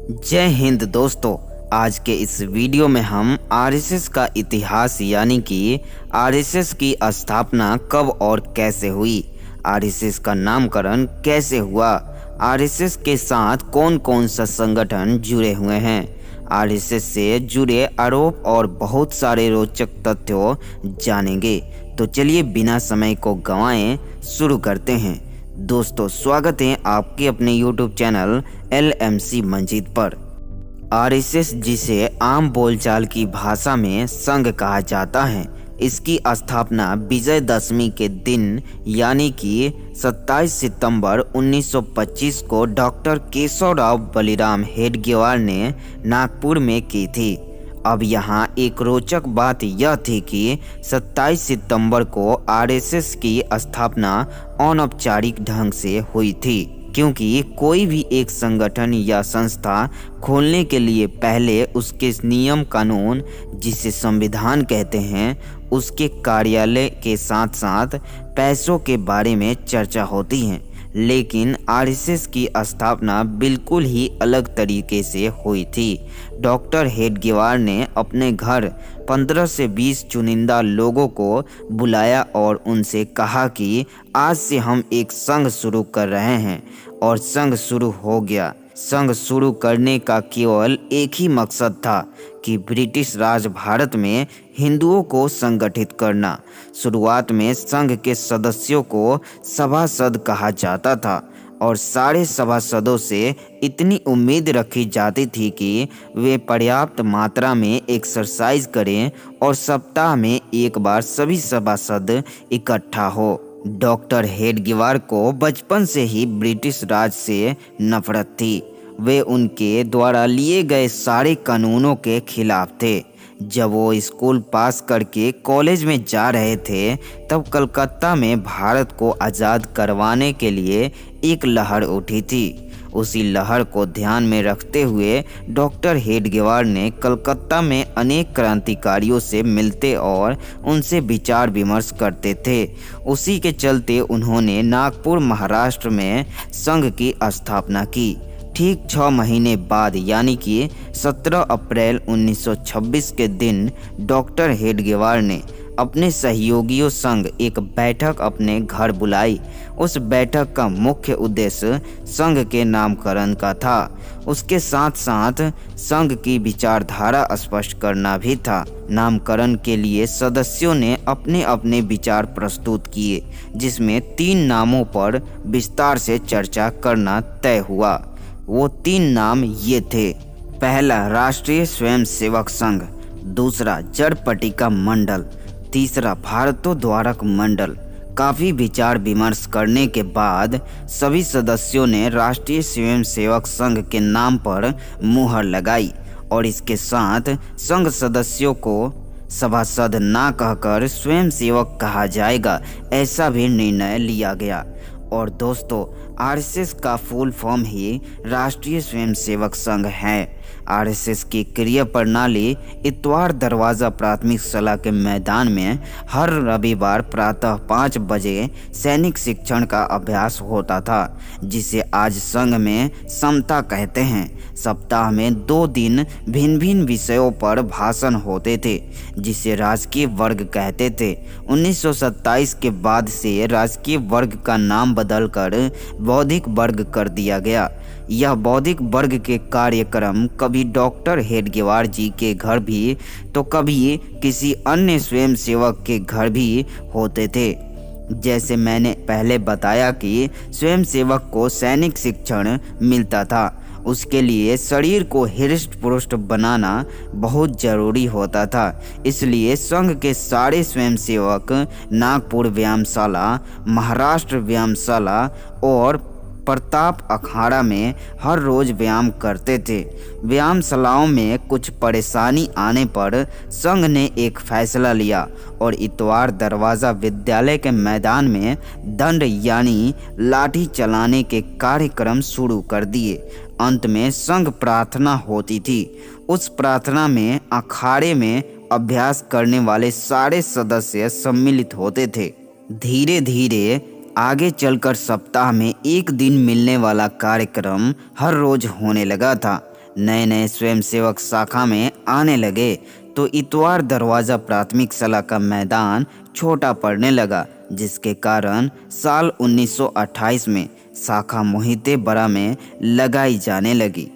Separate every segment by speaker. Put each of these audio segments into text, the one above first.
Speaker 1: जय हिंद दोस्तों। आज के इस वीडियो में हम आरएसएस का इतिहास यानी कि आरएसएस की स्थापना कब और कैसे हुई, आरएसएस का नामकरण कैसे हुआ, आरएसएस के साथ कौन कौन सा संगठन जुड़े हुए हैं, आरएसएस से जुड़े आरोप और बहुत सारे रोचक तथ्यों जानेंगे। तो चलिए बिना समय को गंवाएं शुरू करते हैं। दोस्तों स्वागत है आपके अपने YouTube चैनल LMC मंजीत पर। आरएसएस जिसे आम बोलचाल की भाषा में संघ कहा जाता है, इसकी स्थापना विजयदशमी के दिन यानी कि 27 सितंबर 1925 को डॉक्टर केशवराव बलिराम हेडगेवार ने नागपुर में की थी। अब यहाँ एक रोचक बात यह थी कि 27 सितंबर को आरएसएस की स्थापना अनौपचारिक ढंग से हुई थी, क्योंकि कोई भी एक संगठन या संस्था खोलने के लिए पहले उसके नियम कानून, जिसे संविधान कहते हैं, उसके कार्यालय के साथ साथ पैसों के बारे में चर्चा होती है। लेकिन आरएसएस की स्थापना बिल्कुल ही अलग तरीके से हुई थी। डॉक्टर हेडगेवार ने अपने घर 15 से 20 चुनिंदा लोगों को बुलाया और उनसे कहा कि आज से हम एक संघ शुरू कर रहे हैं, और संघ शुरू हो गया। संघ शुरू करने का केवल एक ही मकसद था कि ब्रिटिश राज भारत में हिंदुओं को संगठित करना। शुरुआत में संघ के सदस्यों को सभासद कहा जाता था और सारे सभासदों से इतनी उम्मीद रखी जाती थी कि वे पर्याप्त मात्रा में एक्सरसाइज करें और सप्ताह में एक बार सभी सभासद इकट्ठा हो। डॉक्टर हेडगेवार को बचपन से ही ब्रिटिश राज से नफरत थी। वे उनके द्वारा लिए गए सारे कानूनों के खिलाफ थे। जब वो स्कूल पास करके कॉलेज में जा रहे थे, तब कलकत्ता में भारत को आज़ाद करवाने के लिए एक लहर उठी थी। उसी लहर को ध्यान में रखते हुए डॉक्टर हेडगेवार ने कलकत्ता में अनेक क्रांतिकारियों से मिलते और उनसे विचार विमर्श करते थे। उसी के चलते उन्होंने नागपुर महाराष्ट्र में संघ की स्थापना की। ठीक 6 महीने बाद यानी कि 17 अप्रैल 1926 के दिन डॉक्टर हेडगेवार ने अपने सहयोगियों संग एक बैठक अपने घर बुलाई। उस बैठक का मुख्य उद्देश्य संघ के नामकरण का था। उसके साथ साथ संघ की विचारधारा स्पष्ट करना भी था। नामकरण के लिए सदस्यों ने अपने अपने विचार प्रस्तुत किए, जिसमें 3 नामों पर विस्तार से चर्चा करना तय हुआ। वो 3 नाम ये थे। पहला राष्ट्रीय स्वयंसेवक संघ, दूसरा जड़ पट्टिका मंडल, तीसरा भारतोद्वारक मंडल। काफ़ी विचार विमर्श करने के बाद सभी सदस्यों ने राष्ट्रीय स्वयंसेवक संघ के नाम पर मुहर लगाई और इसके साथ संघ सदस्यों को सभासद ना कहकर स्वयंसेवक कहा जाएगा, ऐसा भी निर्णय लिया गया। और दोस्तों, आरएसएस का फुल फॉर्म ही राष्ट्रीय स्वयंसेवक संघ है। आरएसएस की क्रिया प्रणाली इतवार दरवाज़ा प्राथमिक शाला के मैदान में हर रविवार प्रातः 5 बजे सैनिक शिक्षण का अभ्यास होता था, जिसे आज संघ में समता कहते हैं। सप्ताह में 2 दिन भिन्न भिन्न विषयों पर भाषण होते थे, जिसे राजकीय वर्ग कहते थे। 1927 के बाद से राजकीय वर्ग का नाम बदलकर बौद्धिक वर्ग कर दिया गया। यह बौद्धिक वर्ग के कार्यक्रम कभी डॉक्टर हेडगेवार जी के घर भी तो कभी किसी अन्य स्वयंसेवक के घर भी होते थे। जैसे मैंने पहले बताया कि स्वयंसेवक को सैनिक शिक्षण मिलता था, उसके लिए शरीर को हृष्ट पुष्ट बनाना बहुत जरूरी होता था। इसलिए संघ के सारे स्वयंसेवक नागपुर व्यायामशाला, महाराष्ट्र व्यायामशाला और प्रताप अखाड़ा में हर रोज व्यायाम करते थे। व्यायामशालाओं में कुछ परेशानी आने पर संघ ने एक फैसला लिया और इतवार दरवाज़ा विद्यालय के मैदान में दंड यानी लाठी चलाने के कार्यक्रम शुरू कर दिए। अंत में संघ प्रार्थना होती थी। उस प्रार्थना में अखाड़े में अभ्यास करने वाले सारे सदस्य सम्मिलित होते थे। धीरे धीरे आगे चलकर सप्ताह में एक दिन मिलने वाला कार्यक्रम हर रोज होने लगा था। नए नए स्वयंसेवक शाखा में आने लगे तो इतवार दरवाजा प्राथमिक शाला का मैदान छोटा पड़ने लगा, जिसके कारण साल 1928 में शाखा मोहिते बड़ा में लगाई जाने लगी।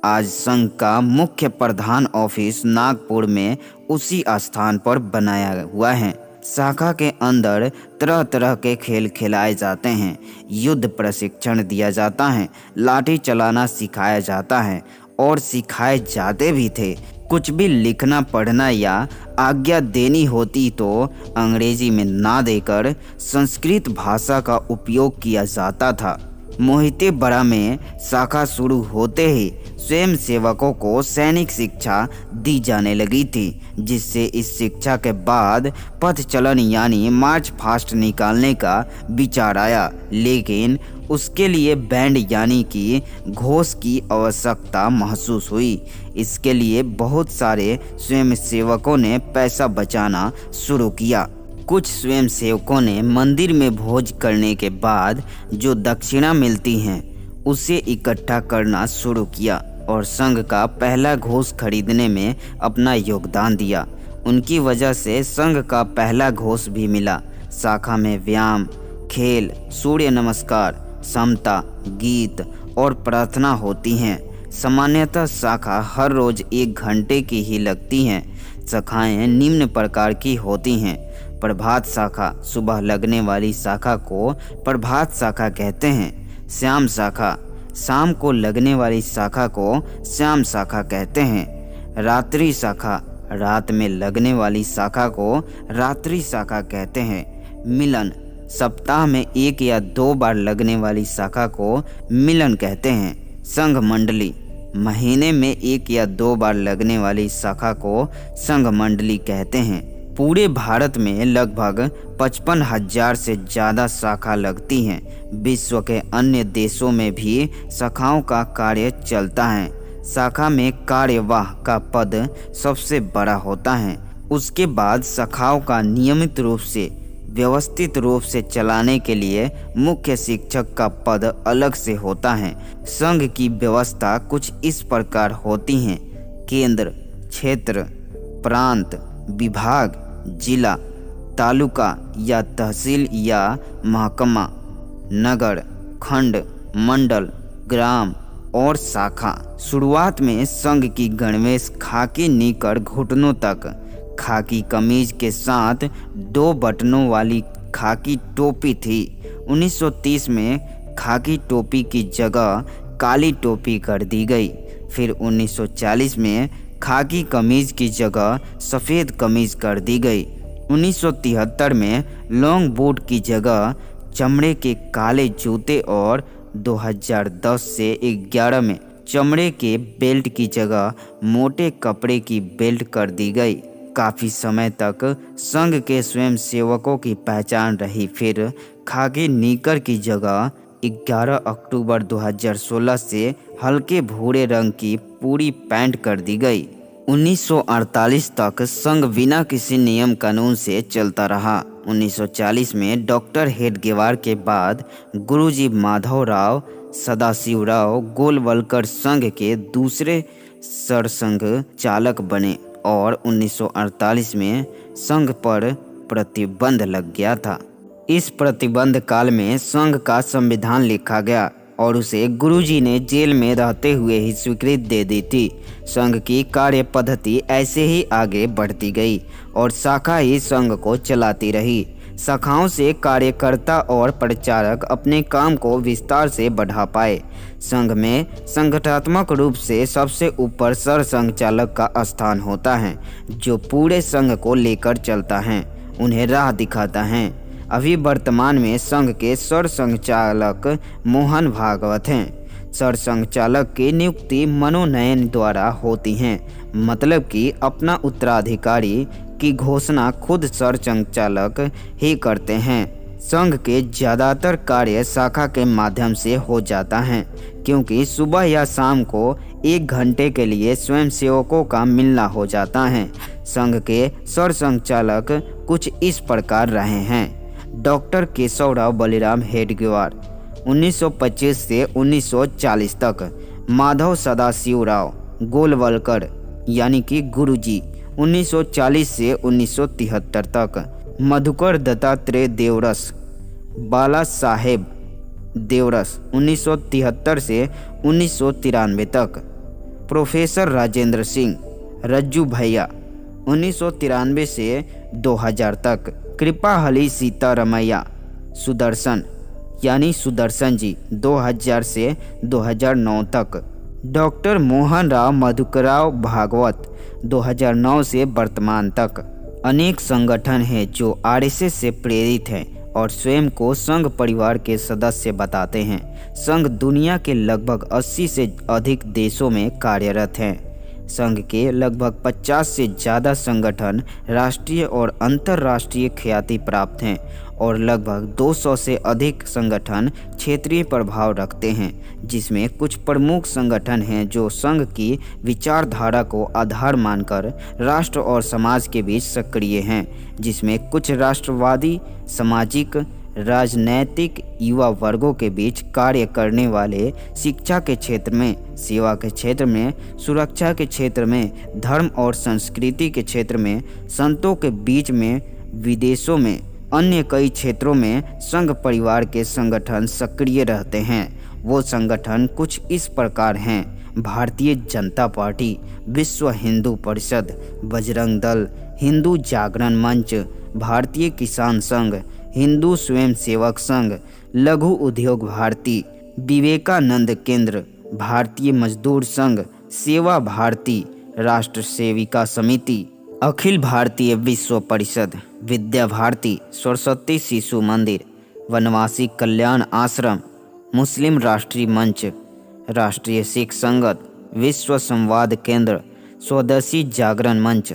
Speaker 1: आज संघ का मुख्य प्रधान ऑफिस नागपुर में उसी स्थान पर बनाया हुआ है। शाखा के अंदर तरह तरह के खेल खिलाए जाते हैं, युद्ध प्रशिक्षण दिया जाता है, लाठी चलाना सिखाया जाता है और सिखाए जाते भी थे। कुछ भी लिखना पढ़ना या आज्ञा देनी होती तो अंग्रेजी में ना देकर संस्कृत भाषा का उपयोग किया जाता था। मोहिते बड़ा में शाखा शुरू होते ही स्वयं सेवकों को सैनिक शिक्षा दी जाने लगी थी, जिससे इस शिक्षा के बाद पथ चलन यानी मार्च फास्ट निकालने का विचार आया, लेकिन उसके लिए बैंड यानी कि घोष की आवश्यकता महसूस हुई। इसके लिए बहुत सारे स्वयं सेवकों ने पैसा बचाना शुरू किया। कुछ स्वयं सेवकों ने मंदिर में भोज करने के बाद जो दक्षिणा मिलती हैं उसे इकट्ठा करना शुरू किया और संघ का पहला घोष खरीदने में अपना योगदान दिया। उनकी वजह से संघ का पहला घोष भी मिला। शाखा में व्यायाम, खेल, सूर्य नमस्कार, समता, गीत और प्रार्थना होती हैं। सामान्यतः शाखा हर रोज 1 घंटे की ही लगती हैं। शाखाएं निम्न प्रकार की होती हैं। प्रभात शाखा, सुबह लगने वाली शाखा को प्रभात शाखा कहते हैं। श्याम शाखा, शाम को लगने वाली शाखा को श्याम शाखा कहते हैं। रात्रि शाखा, रात में लगने वाली शाखा को रात्रि शाखा कहते हैं। मिलन, सप्ताह में 1 या 2 बार लगने वाली शाखा को मिलन कहते हैं। संघ मंडली, महीने में 1 या 2 बार लगने वाली शाखा को संघ मंडली कहते हैं। पूरे भारत में लगभग 55,000 से ज़्यादा शाखा लगती हैं। विश्व के अन्य देशों में भी शाखाओं का कार्य चलता है। शाखा में कार्यवाह का पद सबसे बड़ा होता है। उसके बाद शाखाओं का नियमित रूप से व्यवस्थित रूप से चलाने के लिए मुख्य शिक्षक का पद अलग से होता है। संघ की व्यवस्था कुछ इस प्रकार होती हैं: केंद्र, क्षेत्र, प्रांत, विभाग, जिला, तालुका या तहसील या महकमा, नगर, खंड, मंडल, ग्राम और शाखा। शुरुआत में संघ की गणवेश खाकी निकर घुटनों तक, खाकी कमीज के साथ 2 बटनों वाली खाकी टोपी थी। 1930 में खाकी टोपी की जगह काली टोपी कर दी गई। फिर 1940 में खाकी कमीज की जगह सफ़ेद कमीज कर दी गई। 1973 में लॉन्ग बूट की जगह चमड़े के काले जूते और 2010 से 11 में चमड़े के बेल्ट की जगह मोटे कपड़े की बेल्ट कर दी गई। काफ़ी समय तक संघ के स्वयं सेवकों की पहचान रही। फिर खाकी निकर की जगह 11 अक्टूबर 2016 से हल्के भूरे रंग की पूरी पैंट कर दी गई। 1948 तक संघ बिना किसी नियम कानून से चलता रहा। 1940 में डॉक्टर हेडगेवार के बाद गुरुजी माधवराव सदाशिवराव गोलवलकर संघ के दूसरे सरसंघ चालक बने और 1948 में संघ पर प्रतिबंध लग गया था। इस प्रतिबंध काल में संघ का संविधान लिखा गया और उसे गुरुजी ने जेल में रहते हुए ही स्वीकृति दे दी थी। संघ की कार्य पद्धति ऐसे ही आगे बढ़ती गई और शाखा ही संघ को चलाती रही। शाखाओं से कार्यकर्ता और प्रचारक अपने काम को विस्तार से बढ़ा पाए। संघ में संगठनात्मक रूप से सबसे ऊपर सरसंघ चालक का स्थान होता है, जो पूरे संघ को लेकर चलता है, उन्हें राह दिखाता है। अभी वर्तमान में संघ के सरसंघ चालक मोहन भागवत हैं। सरसंघ चालक की नियुक्ति मनोनयन द्वारा होती हैं, मतलब कि अपना उत्तराधिकारी की घोषणा खुद सरसंघ चालक ही करते हैं। संघ के ज़्यादातर कार्य शाखा के माध्यम से हो जाता है, क्योंकि सुबह या शाम को 1 घंटे के लिए स्वयंसेवकों का मिलना हो जाता है। संघ के सरसंघ चालक कुछ इस प्रकार रहे हैं: डॉक्टर केशवराव बलिराम हेडगेवार 1925 से 1940 तक, माधव सदाशिवराव गोलवलकर यानी कि गुरुजी 1940 से 1973 तक, मधुकर दत्तात्रेय देवरस, बाला साहेब देवरस 1973 से 1993 तक, प्रोफेसर राजेंद्र सिंह, रज्जू भैया 1993 से 2000 तक, कृपाहली सीतारमैया सुदर्शन यानी सुदर्शन जी 2000 से 2009 तक, डॉक्टर मोहन राव मधुकरराव भागवत 2009 से वर्तमान तक। अनेक संगठन हैं जो आरएसएस से प्रेरित हैं और स्वयं को संघ परिवार के सदस्य बताते हैं। संघ दुनिया के लगभग 80 से अधिक देशों में कार्यरत हैं। संघ के लगभग 50 से ज़्यादा संगठन राष्ट्रीय और अंतर्राष्ट्रीय ख्याति प्राप्त हैं और लगभग 200 से अधिक संगठन क्षेत्रीय प्रभाव रखते हैं, जिसमें कुछ प्रमुख संगठन हैं जो संघ की विचारधारा को आधार मानकर राष्ट्र और समाज के बीच सक्रिय हैं, जिसमें कुछ राष्ट्रवादी, सामाजिक, राजनैतिक, युवा वर्गों के बीच कार्य करने वाले, शिक्षा के क्षेत्र में, सेवा के क्षेत्र में, सुरक्षा के क्षेत्र में, धर्म और संस्कृति के क्षेत्र में, संतों के बीच में, विदेशों में, अन्य कई क्षेत्रों में संघ परिवार के संगठन सक्रिय रहते हैं। वो संगठन कुछ इस प्रकार हैं: भारतीय जनता पार्टी, विश्व हिंदू परिषद, बजरंग दल, हिंदू जागरण मंच, भारतीय किसान संघ, हिंदू स्वयंसेवक संघ, लघु उद्योग भारती, विवेकानंद केंद्र, भारतीय मजदूर संघ, सेवा भारती, राष्ट्र सेविका समिति, अखिल भारतीय विश्व परिषद, विद्या भारती, सरस्वती शिशु मंदिर, वनवासी कल्याण आश्रम, मुस्लिम राष्ट्रीय मंच, राष्ट्रीय सिख संगत, विश्व संवाद केंद्र, स्वदेशी जागरण मंच।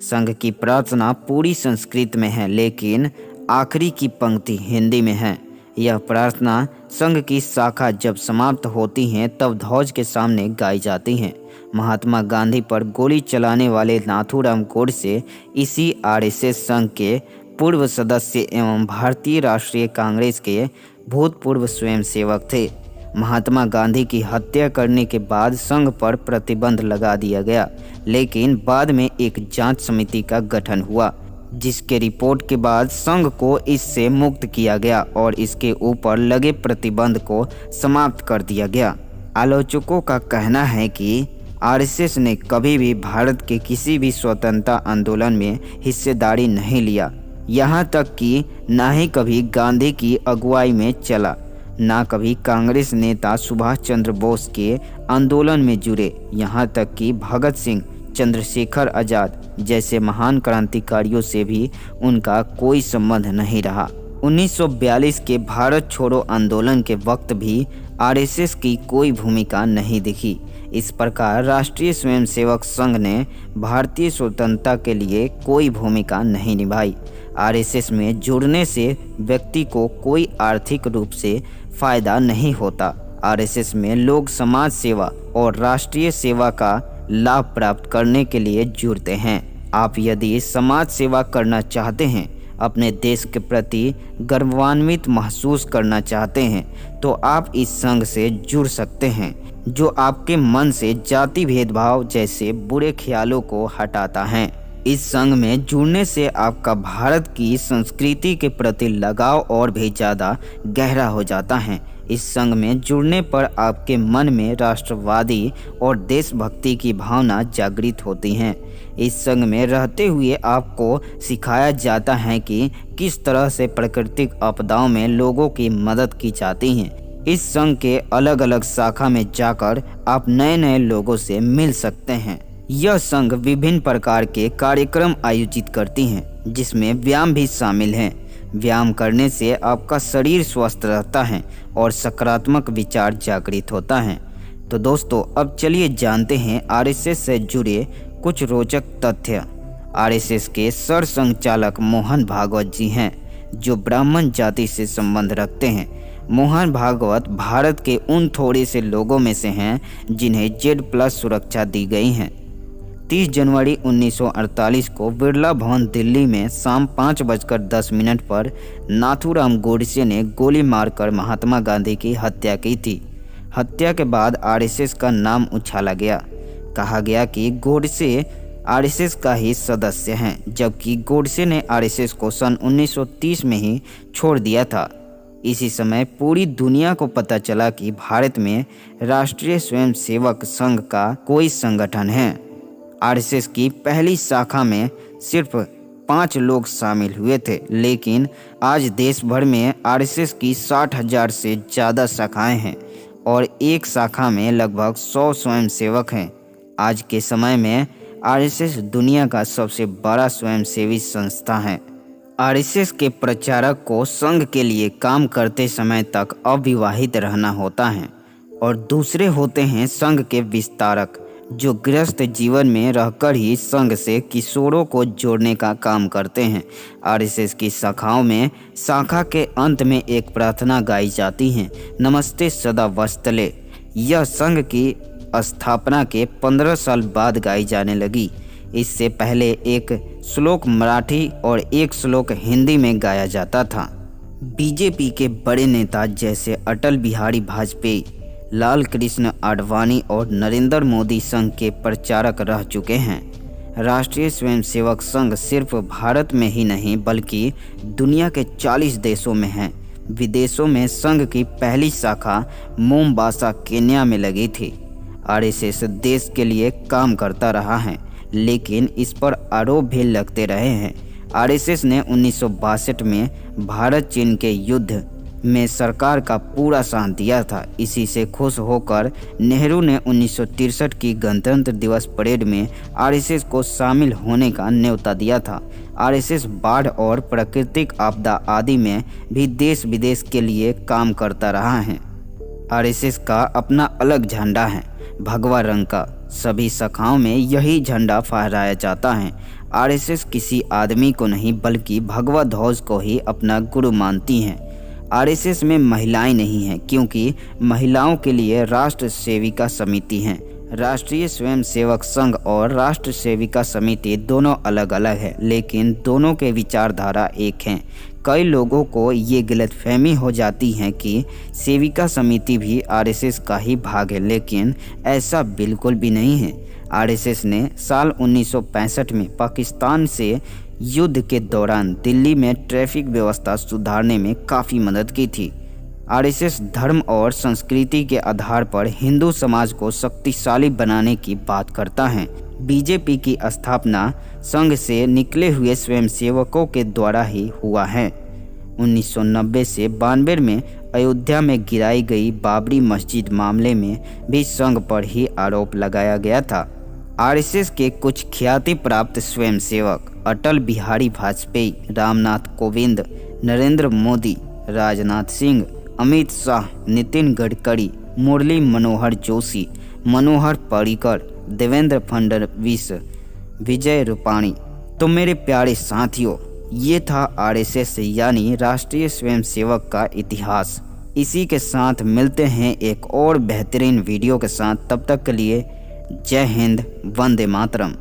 Speaker 1: संघ की प्रार्थना पूरी संस्कृत में है, लेकिन आखिरी की पंक्ति हिंदी में है। यह प्रार्थना संघ की शाखा जब समाप्त होती हैं तब ध्वज के सामने गाई जाती हैं। महात्मा गांधी पर गोली चलाने वाले नाथूराम गोडसे इसी आरएसएस संघ के पूर्व सदस्य एवं भारतीय राष्ट्रीय कांग्रेस के भूतपूर्व स्वयंसेवक थे। महात्मा गांधी की हत्या करने के बाद संघ पर प्रतिबंध लगा दिया गया, लेकिन बाद में एक जांच समिति का गठन हुआ, जिसके रिपोर्ट के बाद संघ को इससे मुक्त किया गया और इसके ऊपर लगे प्रतिबंध को समाप्त कर दिया गया। आलोचकों का कहना है कि आरएसएस ने कभी भी भारत के किसी भी स्वतंत्रता आंदोलन में हिस्सेदारी नहीं लिया, यहाँ तक कि न ही कभी गांधी की अगुवाई में चला, न कभी कांग्रेस नेता सुभाष चंद्र बोस के आंदोलन में जुड़े, यहाँ तक कि भगत सिंह, चंद्रशेखर आज़ाद जैसे महान क्रांतिकारियों से भी उनका कोई संबंध नहीं रहा। 1942 के भारत छोड़ो आंदोलन के वक्त भी आरएसएस की कोई भूमिका नहीं दिखी। इस प्रकार राष्ट्रीय स्वयंसेवक संघ ने भारतीय स्वतंत्रता के लिए कोई भूमिका नहीं निभाई। आरएसएस में जुड़ने से व्यक्ति को कोई आर्थिक रूप से फायदा नहीं होता। आरएसएस में लोग समाज सेवा और राष्ट्रीय सेवा का लाभ प्राप्त करने के लिए जुड़ते हैं। आप यदि समाज सेवा करना चाहते हैं, अपने देश के प्रति गर्वान्वित महसूस करना चाहते हैं, तो आप इस संघ से जुड़ सकते हैं, जो आपके मन से जाति भेदभाव जैसे बुरे ख्यालों को हटाता है। इस संघ में जुड़ने से आपका भारत की संस्कृति के प्रति लगाव और भी ज़्यादा गहरा हो जाता है। इस संघ में जुड़ने पर आपके मन में राष्ट्रवादी और देशभक्ति की भावना जागृत होती हैं। इस संघ में रहते हुए आपको सिखाया जाता है कि किस तरह से प्राकृतिक आपदाओं में लोगों की मदद की जाती है। इस संघ के अलग अलग शाखा में जाकर आप नए नए लोगों से मिल सकते हैं। यह संघ विभिन्न प्रकार के कार्यक्रम आयोजित करती हैं, जिसमें व्यायाम भी शामिल है। व्यायाम करने से आपका शरीर स्वस्थ रहता है और सकारात्मक विचार जागृत होता है। तो दोस्तों, अब चलिए जानते हैं आरएसएस से जुड़े कुछ रोचक तथ्य। आरएसएस के सरसंघचालक मोहन भागवत जी हैं, जो ब्राह्मण जाति से संबंध रखते हैं। मोहन भागवत भारत के उन थोड़े से लोगों में से हैं जिन्हें Z+ सुरक्षा दी गई है। 30 जनवरी 1948 को बिरला भवन दिल्ली में शाम 5:10 पर नाथूराम गोडसे ने गोली मारकर महात्मा गांधी की हत्या की थी। हत्या के बाद आरएसएस का नाम उछाला गया। कहा गया कि गोडसे आरएसएस का ही सदस्य हैं, जबकि गोडसे ने आरएसएस को सन 1930 में ही छोड़ दिया था। इसी समय पूरी दुनिया को पता चला कि भारत में राष्ट्रीय स्वयंसेवक संघ का कोई संगठन है। आरएसएस की पहली शाखा में सिर्फ 5 लोग शामिल हुए थे, लेकिन आज देश भर में आरएसएस की 60,000 से ज़्यादा शाखाएं हैं और एक शाखा में लगभग 100 स्वयंसेवक हैं। आज के समय में आरएसएस दुनिया का सबसे बड़ा स्वयंसेवी संस्था है। आरएसएस के प्रचारक को संघ के लिए काम करते समय तक अविवाहित रहना होता है और दूसरे होते हैं संघ के विस्तारक, जो गृहस्थ जीवन में रहकर ही संघ से किशोरों को जोड़ने का काम करते हैं। आरएसएस की शाखाओं में शाखा के अंत में एक प्रार्थना गाई जाती है, नमस्ते सदा वस्तले। यह संघ की स्थापना के 15 साल बाद गाई जाने लगी। इससे पहले एक श्लोक मराठी और एक श्लोक हिंदी में गाया जाता था। बीजेपी के बड़े नेता जैसे अटल बिहारी वाजपेयी, लाल कृष्ण आडवाणी और नरेंद्र मोदी संघ के प्रचारक रह चुके हैं। राष्ट्रीय स्वयंसेवक संघ सिर्फ भारत में ही नहीं बल्कि दुनिया के 40 देशों में है। विदेशों में संघ की पहली शाखा मोम्बासा, केन्या में लगी थी। आरएसएस देश के लिए काम करता रहा है, लेकिन इस पर आरोप भी लगते रहे हैं। आरएसएस ने 1962 में भारत चीन के युद्ध में सरकार का पूरा साथ दिया था। इसी से खुश होकर नेहरू ने 1963 की गणतंत्र दिवस परेड में आरएसएस को शामिल होने का न्योता दिया था। आरएसएस बाढ़ और प्राकृतिक आपदा आदि में भी देश विदेश के लिए काम करता रहा है। आरएसएस का अपना अलग झंडा है, भगवा रंग का। सभी शाखाओं में यही झंडा फहराया जाता है। आरएसएस किसी आदमी को नहीं बल्कि भगवा ध्वज को ही अपना गुरु मानती हैं। आरएसएस में महिलाएं नहीं हैं, क्योंकि महिलाओं के लिए राष्ट्र सेविका समिति हैं। राष्ट्रीय स्वयंसेवक संघ और राष्ट्र सेविका समिति दोनों अलग अलग है, लेकिन दोनों के विचारधारा एक हैं। कई लोगों को ये गलतफहमी हो जाती है कि सेविका समिति भी आरएसएस का ही भाग है, लेकिन ऐसा बिल्कुल भी नहीं है। आरएसएस ने साल 1965 में पाकिस्तान से युद्ध के दौरान दिल्ली में ट्रैफिक व्यवस्था सुधारने में काफ़ी मदद की थी। आरएसएस धर्म और संस्कृति के आधार पर हिंदू समाज को शक्तिशाली बनाने की बात करता है। बीजेपी की स्थापना संघ से निकले हुए स्वयंसेवकों के द्वारा ही हुआ है। 1990 से 92 में अयोध्या में गिराई गई बाबरी मस्जिद मामले में भी संघ पर ही आरोप लगाया गया था। आरएसएस के कुछ ख्याति प्राप्त स्वयंसेवक अटल बिहारी वाजपेयी, रामनाथ कोविंद, नरेंद्र मोदी, राजनाथ सिंह, अमित शाह, नितिन गडकरी, मुरली मनोहर जोशी, मनोहर पर्रिकर, देवेंद्र फडणवीस, विजय रूपाणी। तो मेरे प्यारे साथियों, ये था आरएसएस यानी राष्ट्रीय स्वयंसेवक का इतिहास। इसी के साथ मिलते हैं एक और बेहतरीन वीडियो के साथ। तब तक के लिए जय हिंद, वंदे मातरम।